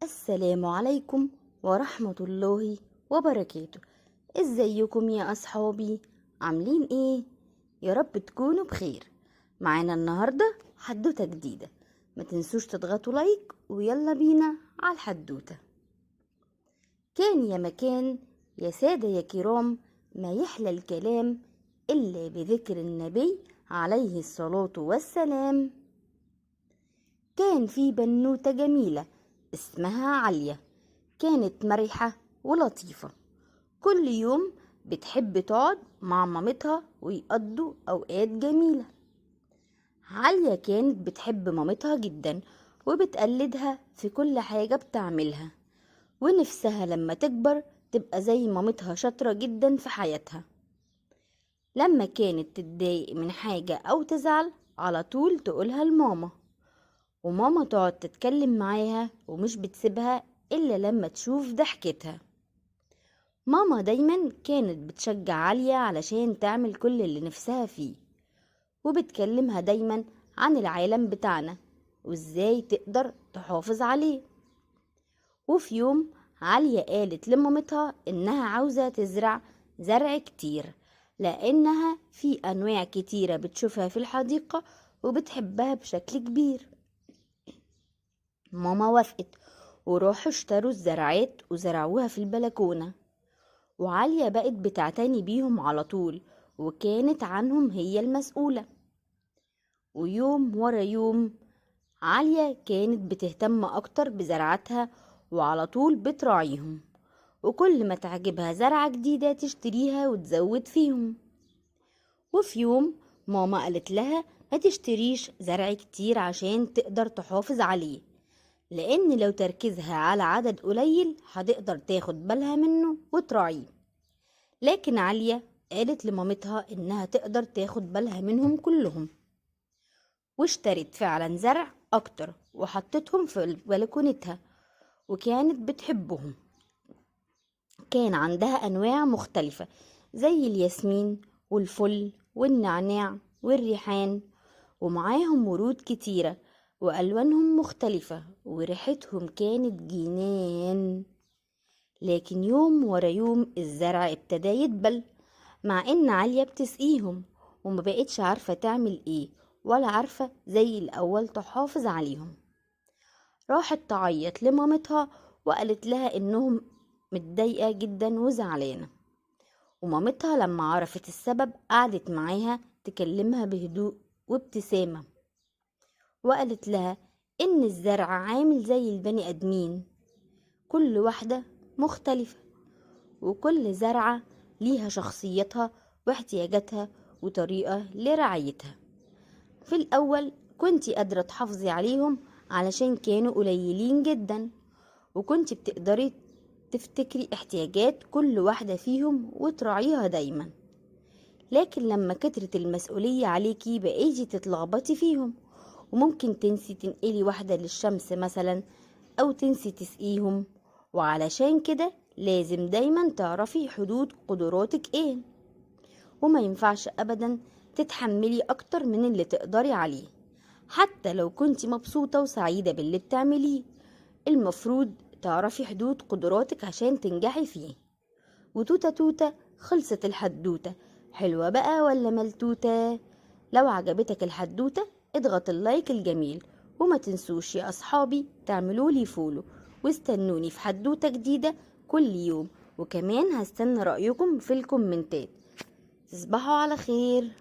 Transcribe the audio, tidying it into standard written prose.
السلام عليكم ورحمة الله وبركاته. ازيكم يا أصحابي؟ عاملين ايه؟ يا رب تكونوا بخير. معانا النهاردة حدوتة جديدة، ما تنسوش تضغطوا لايك ويلا بينا على الحدوتة. كان يا مكان يا سادة يا كرام، ما يحلى الكلام إلا بذكر النبي عليه الصلاة والسلام. كان في بنوتة جميلة اسمها عليا، كانت مرحة ولطيفة. كل يوم بتحب تقعد مع مامتها ويقضوا أوقات جميلة. عليا كانت بتحب مامتها جدا وبتقلدها في كل حاجة بتعملها، ونفسها لما تكبر تبقى زي مامتها شاطرة جدا في حياتها. لما كانت تتضايق من حاجة أو تزعل على طول تقولها لماما، وماما تقعد تتكلم معاها ومش بتسيبها إلا لما تشوف ضحكتها. ماما دايما كانت بتشجع عليا علشان تعمل كل اللي نفسها فيه، وبتكلمها دايما عن العالم بتاعنا وازاي تقدر تحافظ عليه. وفي يوم عليا قالت لمامتها انها عاوزة تزرع زرع كتير، لانها في انواع كتيرة بتشوفها في الحديقة وبتحبها بشكل كبير. ماما وافقت وراحوا اشتروا الزرعات وزرعوها في البلكونة، وعالية بقت بتعتني بيهم على طول وكانت عنهم هي المسؤولة. ويوم ورا يوم عالية كانت بتهتم أكتر بزرعتها وعلى طول بتراعيهم، وكل ما تعجبها زرعة جديدة تشتريها وتزود فيهم. وفي يوم ماما قالت لها ما تشتريش زرع كتير عشان تقدر تحافظ عليه، لأن لو تركيزها على عدد قليل هتقدر تاخد بالها منه وتراعيه. لكن عليا قالت لمامتها إنها تقدر تاخد بالها منهم كلهم، واشترت فعلا زرع أكتر وحطتهم في بلكونتها، وكانت بتحبهم. كان عندها أنواع مختلفة زي الياسمين والفل والنعناع والريحان، ومعاهم ورود كتيرة وألوانهم مختلفة وريحتهم كانت جنان. لكن يوم ورا يوم الزرع ابتدى يدبل، مع ان عالية بتسقيهم وما بقتش عارفة تعمل ايه ولا عارفة زي الاول تحافظ عليهم. راحت تعيط لمامتها وقالت لها انهم متضايقة جدا وزعلانة. ومامتها لما عرفت السبب قعدت معاها تكلمها بهدوء وابتسامة، وقالت لها ان الزرع عامل زي البني ادمين، كل واحدة مختلفة، وكل زرعة ليها شخصيتها واحتياجاتها وطريقة لرعايتها. في الأول كنتي قادرة تحافظي عليهم علشان كانوا قليلين جدا، وكنتي بتقدري تفتكري احتياجات كل واحدة فيهم وتراعيها دايما. لكن لما كترت المسؤولية عليكي بقيتي تتلخبطي فيهم، وممكن تنسي تنقلي واحدة للشمس مثلا أو تنسي تسقيهم. وعلشان كده لازم دايما تعرفي حدود قدراتك ايه، وما ينفعش ابدا تتحملي اكتر من اللي تقدري عليه. حتى لو كنتي مبسوطة وسعيدة باللي بتعمليه، المفروض تعرفي حدود قدراتك عشان تنجحي فيه. وتوتة توتة خلصت الحدوتة، حلوة بقى ولا ملتوتة؟ لو عجبتك الحدوتة اضغط اللايك الجميل، وما تنسوش يا أصحابي تعملولي فولو، واستنوني في حدوتة جديدة كل يوم، وكمان هستنى رأيكم في الكومنتات. تصبحوا على خير.